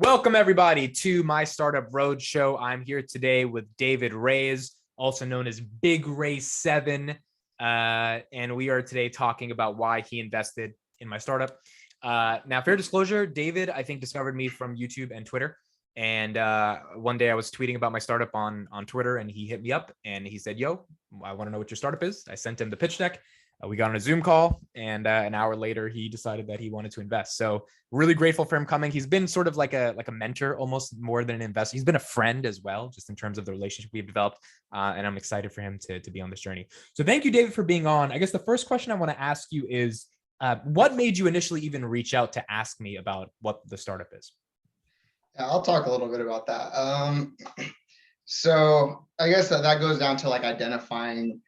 Welcome everybody to my Startup Roadshow. I'm here today with David Reyes, also known as Big Ray 7. And we are today talking about why he invested in my startup. Now, fair disclosure, David, I think, discovered me from YouTube and Twitter. And one day I was tweeting about my startup on Twitter, and he hit me up and he said, yo, I want to know what your startup is. I sent him the pitch deck. We got on a Zoom call, and an hour later, he decided that he wanted to invest. So really grateful for him coming. He's been sort of like a mentor, almost more than an investor. He's been a friend as well, just in terms of the relationship we've developed. And I'm excited for him to be on this journey. So thank you, David, for being on. I guess the first question I want to ask you is, what made you initially even reach out to ask me about what the startup is? Yeah, I'll talk a little bit about that. So I guess that goes down to like identifying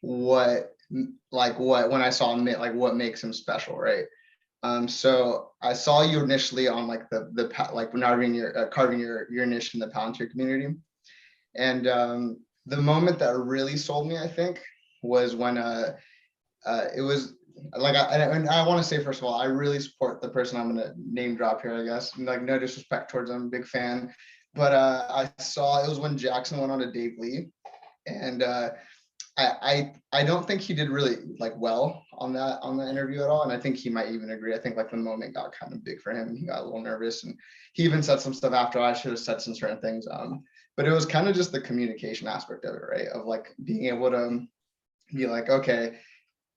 when I saw him, like what makes him special, right? So I saw you initially on like the carving your niche in the Palantir community, and the moment that really sold me, I think, was when it was like I want to say, first of all, I really support the person I'm going to name drop here, I guess. Like, no disrespect towards them, big fan, but I saw it was when Jackson went on to Dave Lee, and I don't think he did really like well on the interview at all, and I think he might even agree. I think like the moment got kind of big for him, and he got a little nervous, and he even said some stuff after. I should have said some certain things, but it was kind of just the communication aspect of it, right? Of like being able to be like, okay,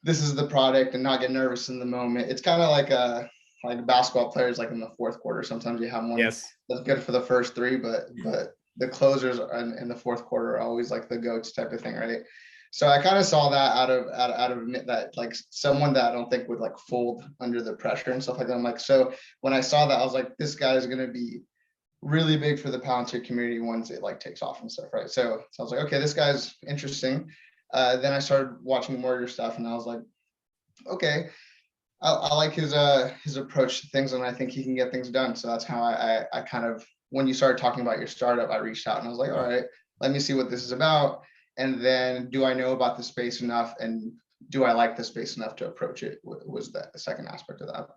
this is the product, and not get nervous in the moment. It's kind of like basketball players, like in the fourth quarter. Sometimes you have one that's good for the first three, but the closers in the fourth quarter are always like the goats type of thing, right? So I kind of saw that out of that, like someone that I don't think would like fold under the pressure and stuff like that. I'm like, so when I saw that, I was like, this guy is going to be really big for the Palantir community once it like takes off and stuff, right? So I was like, okay, this guy's interesting. Then I started watching more of your stuff, and I was like, okay, I like his approach to things, and I think he can get things done. So that's how I kind of, when you started talking about your startup, I reached out and I was like, all right, let me see what this is about. And then, do I know about the space enough, and do I like the space enough to approach it? Was the second aspect of that.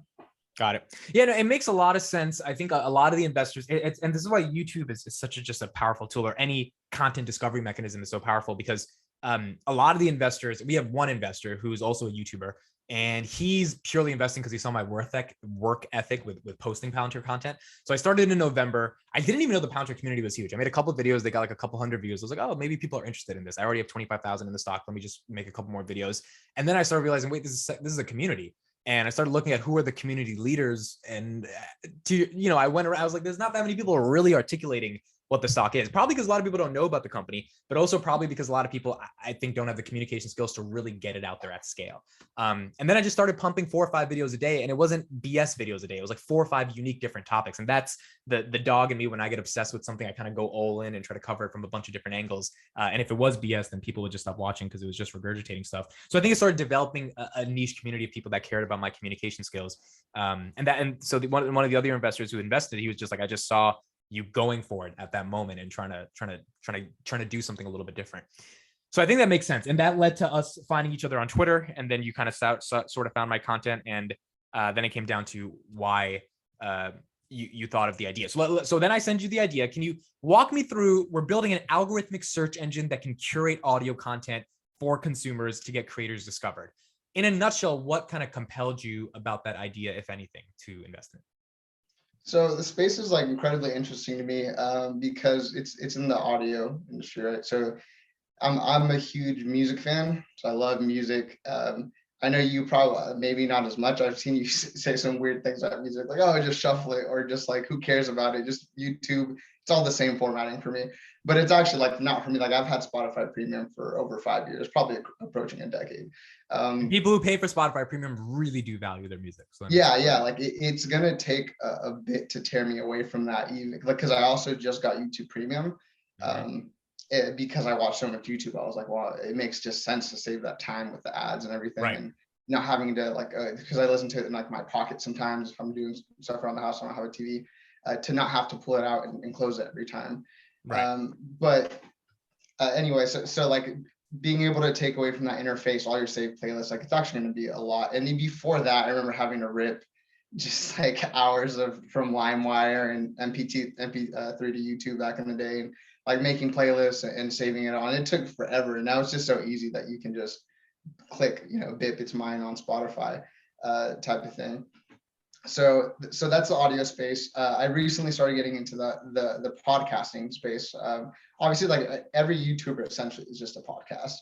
Got it. Yeah, no, it makes a lot of sense. I think a lot of the investors, and this is why YouTube is such just a powerful tool, or any content discovery mechanism is so powerful, because a lot of the investors, we have one investor who's also a YouTuber, and he's purely investing because he saw my work ethic with posting Palantir content. So I started in November. I didn't even know the Palantir community was huge. I made a couple of videos. They got like a couple hundred views. I was like, oh, maybe people are interested in this. I already have 25,000 in the stock. Let me just make a couple more videos. And then I started realizing, wait, this is a community. And I started looking at who are the community leaders. And I went around, I was like, there's not that many people really articulating what the stock is. Probably because a lot of people don't know about the company, but also probably because a lot of people, I think, don't have the communication skills to really get it out there at scale. And then I just started pumping 4 or 5 videos a day, and it wasn't BS videos a day. It was like 4 or 5 unique different topics. And that's the dog in me. When I get obsessed with something, I kind of go all in and try to cover it from a bunch of different angles. And if it was BS, then people would just stop watching because it was just regurgitating stuff. So I think it started developing a niche community of people that cared about my communication skills. So one of the other investors who invested, he was just like, I just saw you going for it at that moment and trying to do something a little bit different. So I think that makes sense. And that led to us finding each other on Twitter. And then you kind of sort of found my content. And then it came down to why you thought of the idea. So then I send you the idea. Can you walk me through, we're building an algorithmic search engine that can curate audio content for consumers to get creators discovered. In a nutshell, what kind of compelled you about that idea, if anything, to invest in? So the space is like incredibly interesting to me because it's in the audio industry, right? So I'm a huge music fan, so I love music. I know you probably, maybe not as much. I've seen you say some weird things about music, like, oh, just shuffle it, or just like, who cares about it? Just YouTube. It's all the same formatting for me. But it's actually like not for me. Like, I've had Spotify Premium for over 5 years, probably approaching a decade. People who pay for Spotify Premium really do value their music. So yeah. Like it's gonna take a bit to tear me away from that, even like, because I also just got YouTube Premium. Because I watch so much YouTube, I was like, well, it makes just sense to save that time with the ads and everything, right? And not having to like, because I listen to it in like my pocket sometimes if I'm doing stuff around the house, I don't have a TV, to not have to pull it out and close it every time. Right. But anyway, so like being able to take away from that interface all your saved playlists, like it's actually going to be a lot. And then before that, I remember having to rip just like hours of from LimeWire and MP3 to YouTube back in the day, and like making playlists and saving it on. It took forever, and now it's just so easy that you can just click, bip, it's mine on Spotify, type of thing. So that's the audio space. I recently started getting into the podcasting space. Obviously, like every YouTuber essentially is just a podcast.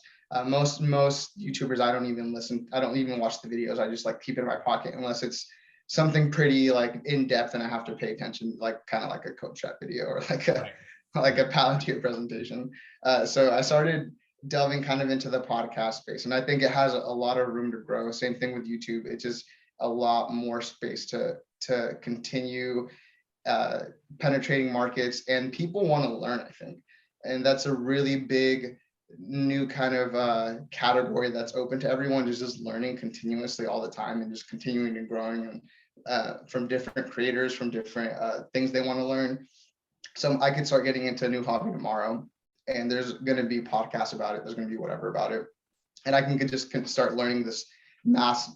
Most YouTubers, I don't even listen. I don't even watch the videos. I just like keep it in my pocket unless it's something pretty like in depth and I have to pay attention, like kind of like a coach chat video or like a like a Palantir presentation. So I started delving kind of into the podcast space, and I think it has a lot of room to grow. Same thing with YouTube. It just a lot more space to continue penetrating markets, and people want to learn, I think, and that's a really big new kind of category that's open to everyone, just learning continuously all the time and just continuing and growing, and from different creators, from different things they want to learn. So I could start getting into a new hobby tomorrow, and there's going to be podcasts about it, there's going to be whatever about it, and I can just start learning this mass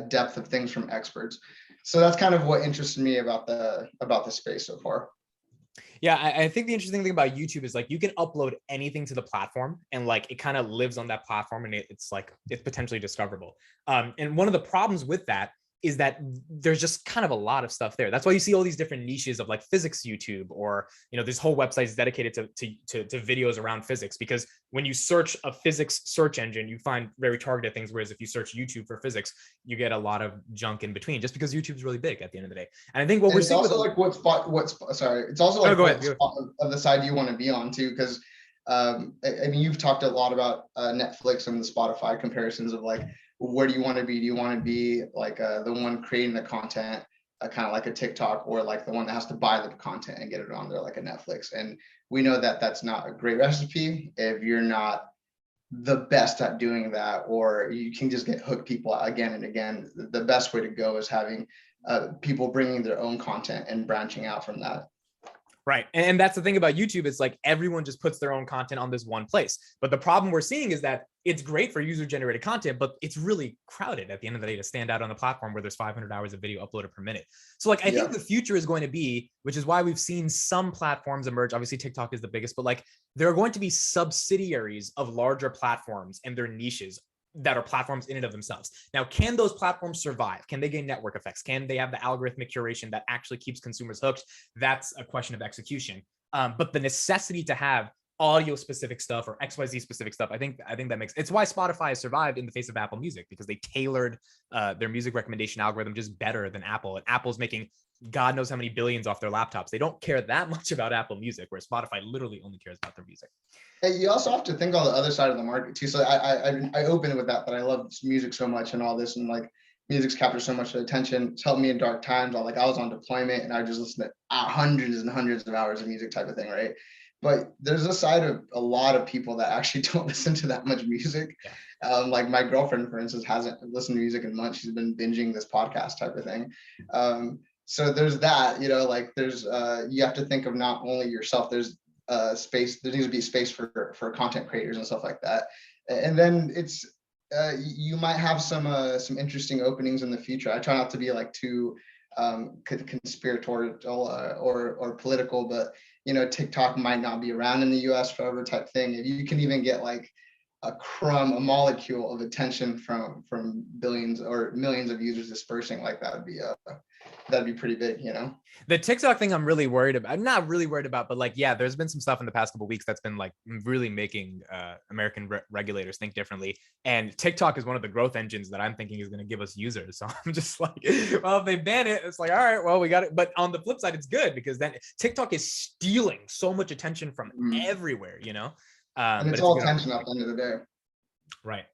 depth of things from experts. So that's kind of what interested me about the space so far. Yeah, I think the interesting thing about YouTube is like you can upload anything to the platform, and like it kind of lives on that platform, and it's like it's potentially discoverable. And one of the problems with that is that there's just kind of a lot of stuff there. That's why you see all these different niches of like physics YouTube, or this whole website is dedicated to videos around physics, because when you search a physics search engine, you find very targeted things, whereas if you search YouTube for physics, you get a lot of junk in between, just because YouTube's really big at the end of the day. And I think what we're seeing also like it's also like what spot of the side you want to be on too, because I mean, you've talked a lot about Netflix and the Spotify comparisons of like, where do you want to be? Do you want to be like the one creating the content, kind of like a TikTok, or like the one that has to buy the content and get it on there like a Netflix? And we know that that's not a great recipe if you're not the best at doing that, or you can just get hooked people again and again. The best way to go is having people bringing their own content and branching out from that. Right. And that's the thing about YouTube. It's like everyone just puts their own content on this one place. But the problem we're seeing is that it's great for user generated content, but it's really crowded at the end of the day to stand out on the platform where there's 500 hours of video uploaded per minute. So like, I think the future is going to be, which is why we've seen some platforms emerge. Obviously, TikTok is the biggest, but like there are going to be subsidiaries of larger platforms and their niches that are platforms in and of themselves. Now, can those platforms survive? Can they gain network effects? Can they have the algorithmic curation that actually keeps consumers hooked? That's a question of execution. But the necessity to have audio specific stuff or XYZ specific stuff, I think that makes, it's why Spotify has survived in the face of Apple Music, because they tailored their music recommendation algorithm just better than Apple. And Apple's making God knows how many billions off their laptops. They don't care that much about Apple Music, where Spotify literally only cares about their music. Hey, you also have to think on the other side of the market too. So I open with that I love music so much and all this, and like music's captured so much attention. It's helped me in dark times. I was on deployment and I just listened to hundreds and hundreds of hours of music type of thing, right? But there's a side of a lot of people that actually don't listen to that much music. Yeah. Like my girlfriend, for instance, hasn't listened to music in months. She's been binging this podcast type of thing. So there's that, like there's you have to think of not only yourself, there's space, there needs to be space for content creators and stuff like that. And then it's you might have some interesting openings in the future. I try not to be like too conspiratorial or political, but TikTok might not be around in the US forever type thing. If you can even get like a molecule of attention from billions or millions of users dispersing, like that'd be pretty big, The TikTok thing I'm really worried about. I'm not really worried about, but like, yeah, there's been some stuff in the past couple of weeks that's been like really making American regulators think differently. And TikTok is one of the growth engines that I'm thinking is going to give us users. So I'm just like, well, if they ban it, it's like, all right, well, we got it. But on the flip side, it's good, because then TikTok is stealing so much attention from everywhere, and it's all attention at the end of the day. Right.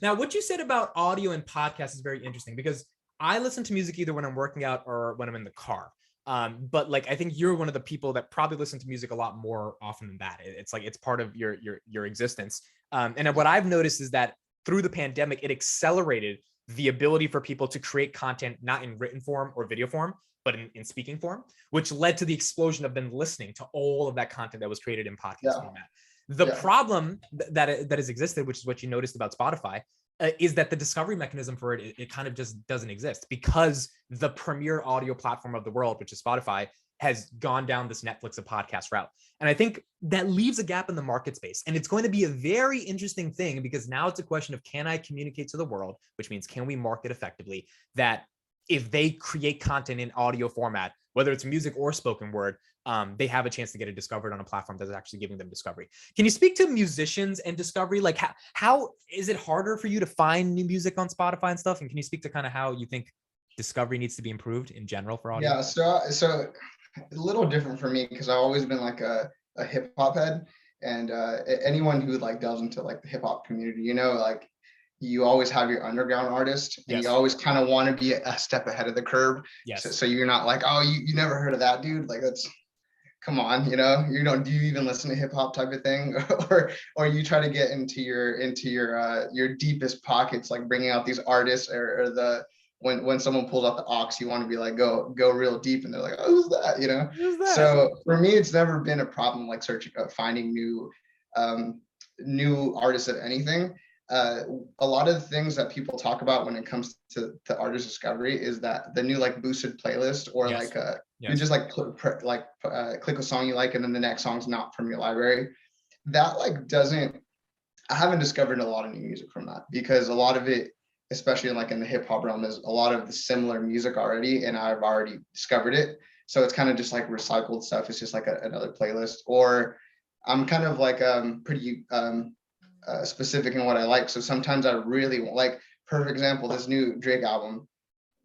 Now, what you said about audio and podcasts is very interesting, because I listen to music either when I'm working out or when I'm in the car. But like, I think you're one of the people that probably listen to music a lot more often than that. It's like, it's part of your existence. And what I've noticed is that through the pandemic, it accelerated the ability for people to create content, not in written form or video form, but in speaking form, which led to the explosion of them listening to all of that content that was created in podcast format. The problem that has existed, which is what you noticed about Spotify, is that the discovery mechanism for it kind of just doesn't exist, because the premier audio platform of the world, which is Spotify, has gone down this Netflix of podcast route. And I think that leaves a gap in the market space. And it's going to be a very interesting thing, because now it's a question of, can I communicate to the world, which means can we market effectively, that if they create content in audio format, whether it's music or spoken word, they have a chance to get it discovered on a platform that's actually giving them discovery. Can you speak to musicians and discovery? Like how is it harder for you to find new music on Spotify and stuff? And can you speak to kind of how you think discovery needs to be improved in general for audio? Yeah, so a little different for me, because I've always been like a hip hop head, and anyone who like delves into like the hip hop community, you know, like you always have your underground artist, and Yes. you always kind of want to be a step ahead of the curve. Yes. So you're not like, oh, you never heard of that dude? Like, that's, come on, you know, you don't, do you even listen to hip hop type of thing? or you try to get into your deepest pockets, like bringing out these artists, or the, when someone pulls out the aux, you want to be like, go real deep, and they're like, oh, who's that, you know? Who's that? So for me, it's never been a problem like searching, finding new artists of anything. A lot of the things that people talk about when it comes to artist discovery is that the new like boosted playlist, or Yes. like Yes. you just like click a song you like, and then the next song's not from your library. That like doesn't, I haven't discovered a lot of new music from that, because a lot of it, especially like in the hip hop realm, is a lot of the similar music already, and I've already discovered it. So it's kind of just like recycled stuff. It's just like another playlist. Or I'm kind of like pretty specific in what I like. So sometimes I really want, like, perfect example, this new Drake album,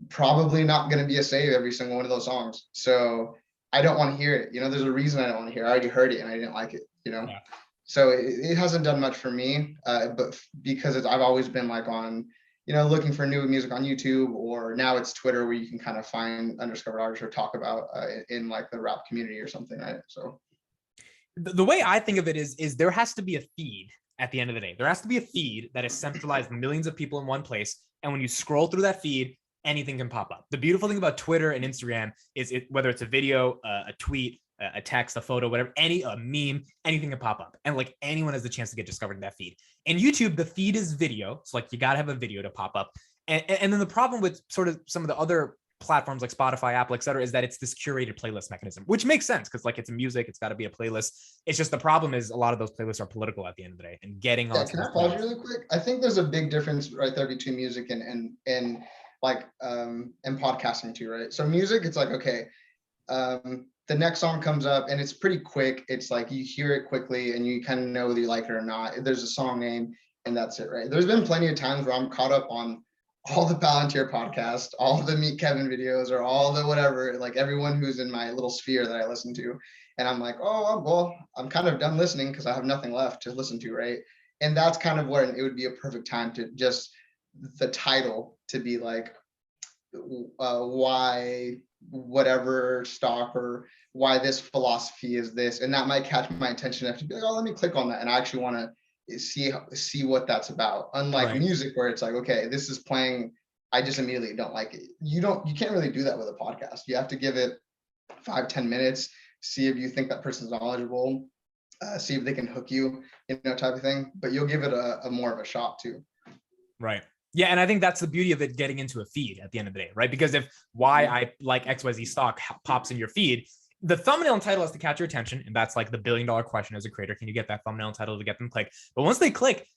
probably not going to be a save every single one of those songs. So I don't want to hear it. You know, there's a reason I don't want to hear it. I already heard it and I didn't like it, you know? Yeah. So it hasn't done much for me, but because I've always been like on, you know, looking for new music on YouTube, or now it's Twitter, where you can kind of find undiscovered artists or talk about in like the rap community or something, right? So the way I think of it is there has to be a feed at the end of the day. There has to be a feed that is centralized, millions of people in one place. And when you scroll through that feed, anything can pop up. The beautiful thing about Twitter and Instagram is whether it's a video, a tweet, a text, a photo, whatever, a meme, anything can pop up. And like anyone has the chance to get discovered in that feed. In YouTube, the feed is video. So like you got to have a video to pop up. And then the problem with sort of some of the other platforms like Spotify, Apple, et cetera, is that it's this curated playlist mechanism, which makes sense because like it's music, it's got to be a playlist. It's just the problem is a lot of those playlists are political at the end of the day, and getting on. Can I pause you really quick? I think there's a big difference right there between music and like and podcasting too, right? So music, it's like, okay, the next song comes up and it's pretty quick. It's like you hear it quickly and you kind of know whether you like it or not. There's a song name and that's it, right? There's been plenty of times where I'm caught up on all the Palantir podcast, all the Meet Kevin videos, or all the whatever, like everyone who's in my little sphere that I listen to. And I'm like, oh, well, I'm kind of done listening because I have nothing left to listen to, right? And that's kind of where it would be a perfect time to just the title to be like, why whatever stock, or why this philosophy is this. And that might catch my attention enough to be like, oh, let me click on that. And I actually want to see what that's about. Unlike music, where it's like, okay, this is playing, I just immediately don't like it. You can't really do that with a podcast. You have to give it 5-10 minutes, see if you think that person's knowledgeable, see if they can hook you, you know, type of thing. But you'll give it a more of a shot too. Right. Yeah. And I think that's the beauty of it getting into a feed at the end of the day, right? Because if why I like XYZ stock pops in your feed, the thumbnail and title has to catch your attention. And that's like the $1 billion question as a creator. Can you get that thumbnail and title to get them click? But once they click,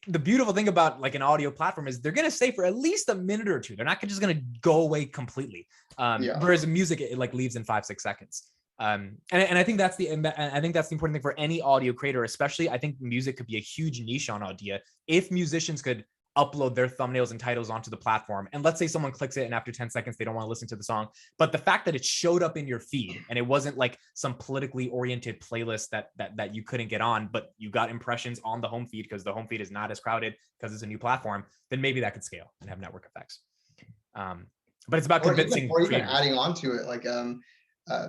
the beautiful thing about like an audio platform is they're going to stay for at least a minute or two. They're not just going to go away completely. Whereas music, it like leaves in 5-6 seconds. And I think that's the important thing for any audio creator, especially. I think music could be a huge niche on Audea if musicians could upload their thumbnails and titles onto the platform. And let's say someone clicks it and after 10 seconds, they don't want to listen to the song. But the fact that it showed up in your feed and it wasn't like some politically oriented playlist that you couldn't get on, but you got impressions on the home feed because the home feed is not as crowded because it's a new platform, then maybe that could scale and have network effects. But it's about convincing. Or even adding on to it. Like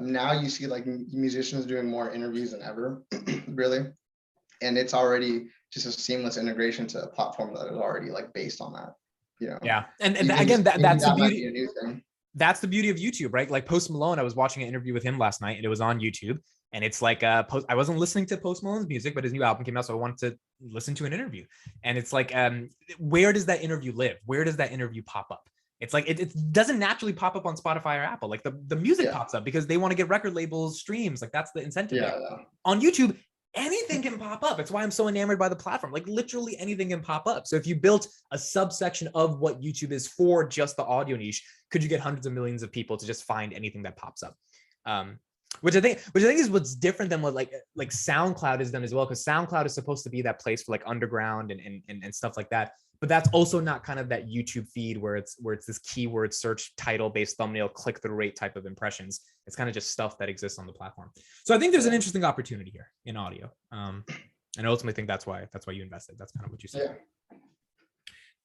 now you see like musicians doing more interviews than ever, really. And it's already just a seamless integration to a platform that is already like based on that, you know? Yeah. And again, that's the beauty. A new thing. That's the beauty of YouTube, right? Like Post Malone, I was watching an interview with him last night and it was on YouTube. And it's like I wasn't listening to Post Malone's music, but his new album came out, so I wanted to listen to an interview. And it's like, where does that interview live? Where does that interview pop up? It's like it doesn't naturally pop up on Spotify or Apple. Like the music pops up because they want to get record labels streams. Like that's the incentive there. On YouTube, anything can pop up. It's why I'm so enamored by the platform. Like literally anything can pop up. So if you built a subsection of what YouTube is for just the audio niche, could you get hundreds of millions of people to just find anything that pops up? Which I think is what's different than what like SoundCloud has done as well, because SoundCloud is supposed to be that place for like underground and stuff like that. But that's also not kind of that YouTube feed where it's this keyword search title based thumbnail click through rate type of impressions. It's kind of just stuff that exists on the platform. So I think there's an interesting opportunity here in audio. And I ultimately think that's why you invested. That's kind of what you said. Yeah.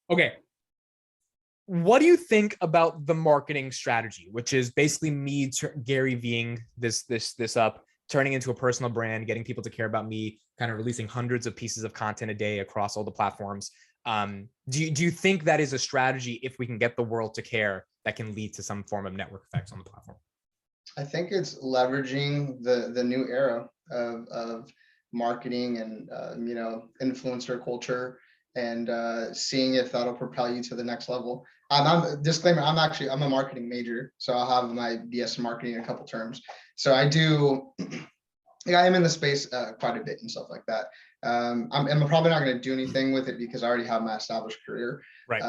Okay. What do you think about the marketing strategy, which is basically me Gary Ving this up, turning into a personal brand, getting people to care about me, kind of releasing hundreds of pieces of content a day across all the platforms? Do you think that is a strategy, if we can get the world to care, that can lead to some form of network effects on the platform? I think it's leveraging the new era of marketing and influencer culture, and seeing if that'll propel you to the next level. I'm disclaimer, I'm a marketing major, so I'll have my BS in marketing in a couple terms. So I do, yeah, I'm in the space quite a bit and stuff like that. I'm probably not going to do anything with it because I already have my established career. Right.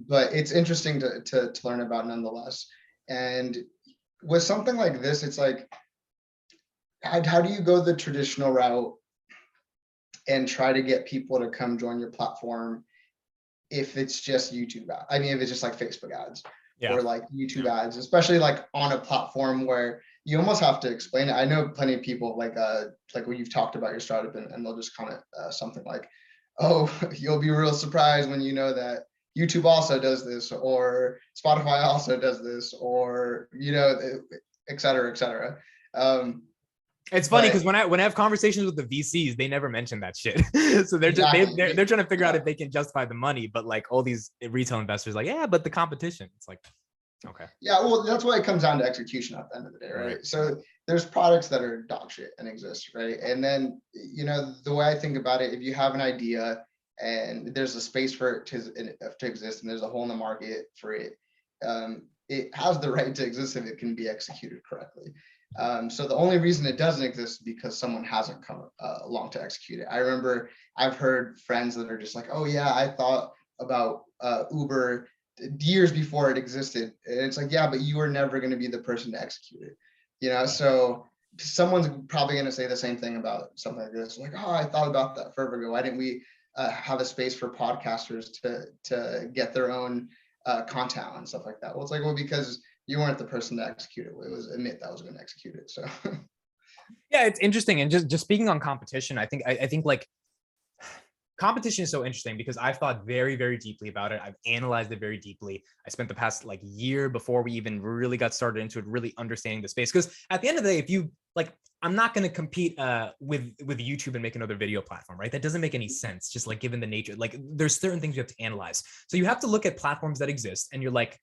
But it's interesting to learn about nonetheless. And with something like this, it's like, how do you go the traditional route and try to get people to come join your platform if it's just YouTube ads? I mean, if it's just like Facebook ads or like YouTube ads, especially like on a platform where you almost have to explain it. I know plenty of people like when you've talked about your startup and they'll just comment something like, oh, you'll be real surprised when you know that YouTube also does this, or Spotify also does this, or, et cetera, et cetera. It's funny because when I have conversations with the VCs, they never mention that shit. So they're just they're trying to figure out if they can justify the money, but like all these retail investors, like, yeah, but the competition. It's like, okay. Yeah, well, that's why it comes down to execution at the end of the day, right? So there's products that are dog shit and exist, right? And then the way I think about it, if you have an idea and there's a space for it to exist, and there's a hole in the market for it, it has the right to exist if it can be executed correctly. So the only reason it doesn't exist is because someone hasn't come along to execute it. I remember I've heard friends that are just like, oh yeah, I thought about Uber years before it existed. And it's like, yeah, but you were never going to be the person to execute it. So someone's probably going to say the same thing about something like this. Like, oh, I thought about that forever ago. Why didn't we have a space for podcasters to get their own content and stuff like that? Well, it's like, well, because you weren't the person to execute it. It was Amit that was going to execute it. So yeah, it's interesting. And just speaking on competition, I think like competition is so interesting because I've thought very, very deeply about it. I've analyzed it very deeply. I spent the past like year before we even really got started into it, really understanding the space. Because at the end of the day, if you like, I'm not going to compete with YouTube and make another video platform, right? That doesn't make any sense. Just like given the nature, like there's certain things you have to analyze. So you have to look at platforms that exist, and you're like,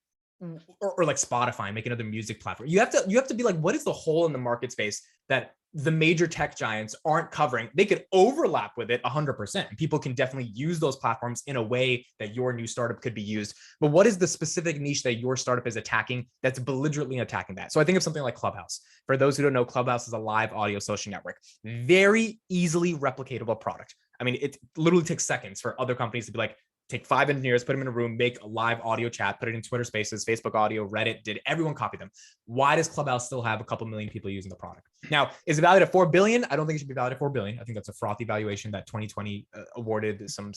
or like Spotify, make another music platform. You have to be like, what is the hole in the market space that the major tech giants aren't covering? They could overlap with it 100%. And people can definitely use those platforms in a way that your new startup could be used. But what is the specific niche that your startup is attacking that's belligerently attacking that? So I think of something like Clubhouse. For those who don't know, Clubhouse is a live audio social network. Very easily replicatable product. I mean, it literally takes seconds for other companies to be like, take 5 engineers, put them in a room, make a live audio chat, put it in Twitter Spaces, Facebook Audio, Reddit, did everyone copy them? Why does Clubhouse still have a couple million people using the product? Now, is it valued at 4 billion? I don't think it should be valued at 4 billion. I think that's a frothy valuation that 2020 awarded some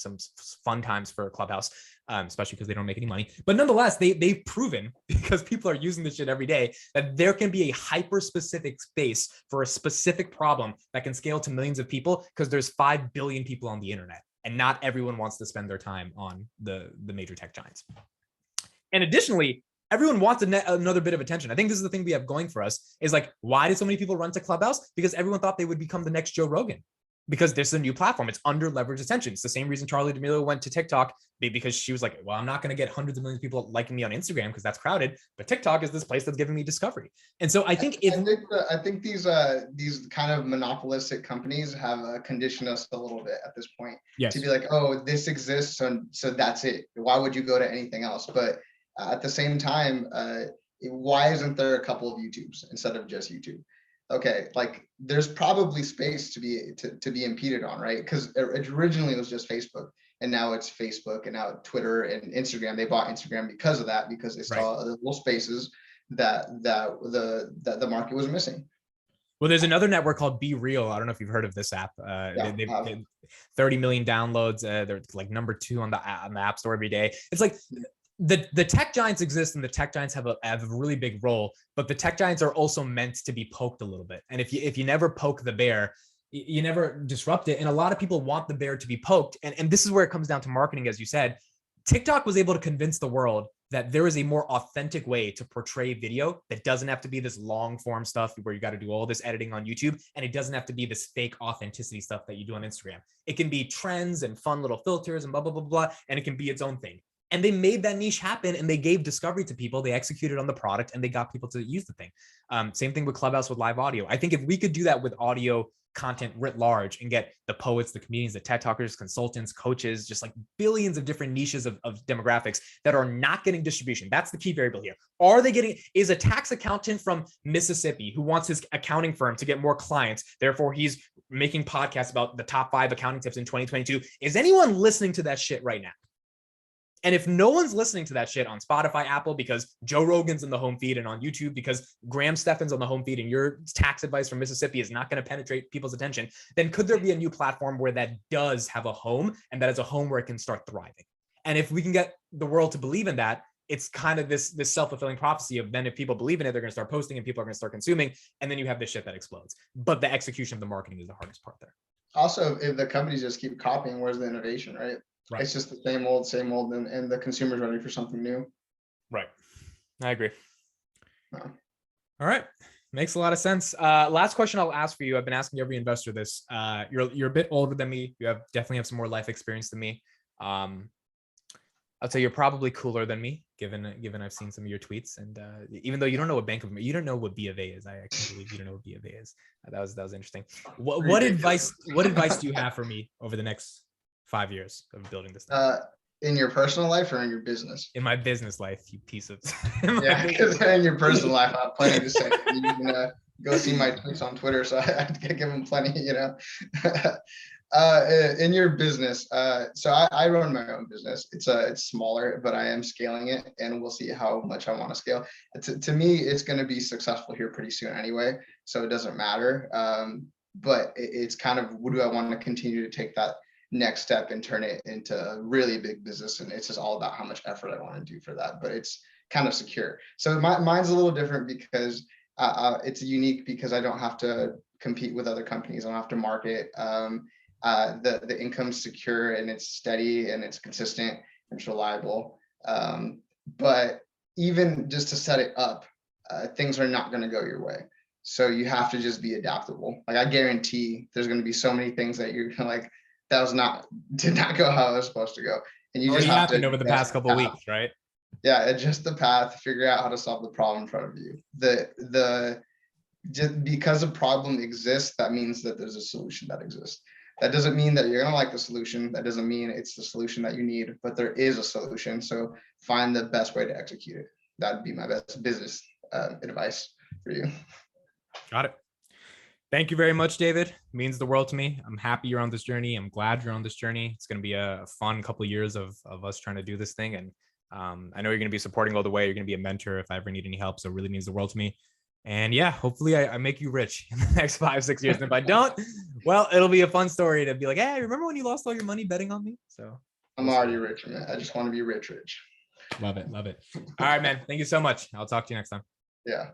fun times for Clubhouse, especially because they don't make any money. But nonetheless, they've proven, because people are using this shit every day, that there can be a hyper-specific space for a specific problem that can scale to millions of people because there's 5 billion people on the internet. And not everyone wants to spend their time on the major tech giants. And additionally, everyone wants another bit of attention. I think this is the thing we have going for us is like, why did so many people run to Clubhouse? Because everyone thought they would become the next Joe Rogan. because this is a new platform. It's under leveraged attention. It's the same reason Charlie D'Amelio went to TikTok, because she was like, well, I'm not going to get hundreds of millions of people liking me on Instagram because that's crowded, but TikTok is this place that's giving me discovery. And so I think I think these kind of monopolistic companies have conditioned us a little bit at this point, yes, to be like, oh, this exists, so that's it. Why would you go to anything else? But at the same time, why isn't there a couple of YouTubes instead of just YouTube? Okay, like there's probably space to be impeded on, right? Because originally it was just Facebook, and now it's Facebook, and now Twitter and Instagram. They bought Instagram because of that, because they saw the little spaces that the market was missing. Well, there's another network called Be Real. I don't know if you've heard of this app. They 30 million downloads. They're like number 2 on the App Store every day. It's like the tech giants exist, and the tech giants have a really big role, but the tech giants are also meant to be poked a little bit. And if you never poke the bear, you never disrupt it. And a lot of people want the bear to be poked. And this is where it comes down to marketing, as you said. TikTok was able to convince the world that there is a more authentic way to portray video that doesn't have to be this long form stuff where you got to do all this editing on YouTube. And it doesn't have to be this fake authenticity stuff that you do on Instagram. It can be trends and fun little filters and blah, blah, blah, blah. And it can be its own thing. And they made that niche happen, and they gave discovery to people. They executed on the product, and they got people to use the thing. Same thing with Clubhouse with live audio. I think if we could do that with audio content writ large and get the poets, the comedians, the TED talkers, consultants, coaches, just like billions of different niches of demographics that are not getting distribution. That's the key variable here. Are they getting, is a tax accountant from Mississippi who wants his accounting firm to get more clients, therefore he's making podcasts about the top 5 accounting tips in 2022. Is anyone listening to that shit right now? And if no one's listening to that shit on Spotify, Apple, because Joe Rogan's in the home feed, and on YouTube because Graham Stephan's on the home feed, and your tax advice from Mississippi is not going to penetrate people's attention, then could there be a new platform where that does have a home, and that is a home where it can start thriving? And if we can get the world to believe in that, it's kind of this self-fulfilling prophecy of then if people believe in it, they're going to start posting and people are going to start consuming, and then you have this shit that explodes. But the execution of the marketing is the hardest part there. Also, if the companies just keep copying, where's the innovation, right? Right. It's just the same old, and the consumer's ready for something new. Right. I agree. All right. Makes a lot of sense. Last question I'll ask for you. I've been asking every investor this. You're a bit older than me. You definitely have some more life experience than me. I'd say you're probably cooler than me, given I've seen some of your tweets. And even though you don't know what you don't know what B of A is. I actually believe you don't know what B of A is. That was interesting. What advice do you have for me over the next 5 years of building this thing? In your personal life or in your business? In my business life, you piece of. Yeah, because in your personal life, I have plenty to say. You can go see my tweets on Twitter, so I give them plenty. In your business, so I run my own business. It's smaller, but I am scaling it, and we'll see how much I want to scale. To me, it's going to be successful here pretty soon anyway, so it doesn't matter. But it's kind of, do I want to continue to take that next step and turn it into a really big business? And it's just all about how much effort I want to do for that, but it's kind of secure. So mine's a little different because it's unique because I don't have to compete with other companies. I don't have to market. The income's secure, and it's steady, and it's consistent, and it's reliable. But even just to set it up, things are not going to go your way. So you have to just be adaptable. Like, I guarantee there's going to be so many things that you're like, that did not go how it was supposed to go. And you just have to, over the past couple of weeks, right? Yeah, adjust the path, figure out how to solve the problem in front of you. Just because a problem exists, that means that there's a solution that exists. That doesn't mean that you're going to like the solution. That doesn't mean it's the solution that you need, but there is a solution. So find the best way to execute it. That'd be my best business advice for you. Got it. Thank you very much, David. It means the world to me. I'm happy you're on this journey. I'm glad you're on this journey. It's going to be a fun couple of years of us trying to do this thing. And I know you're going to be supporting all the way. You're going to be a mentor if I ever need any help. So it really means the world to me. And yeah, hopefully I make you rich in the next 5-6 years. And if I don't, well, it'll be a fun story to be like, hey, remember when you lost all your money betting on me? So I'm already rich, man. I just want to be rich. Love it. Love it. All right, man. Thank you so much. I'll talk to you next time. Yeah.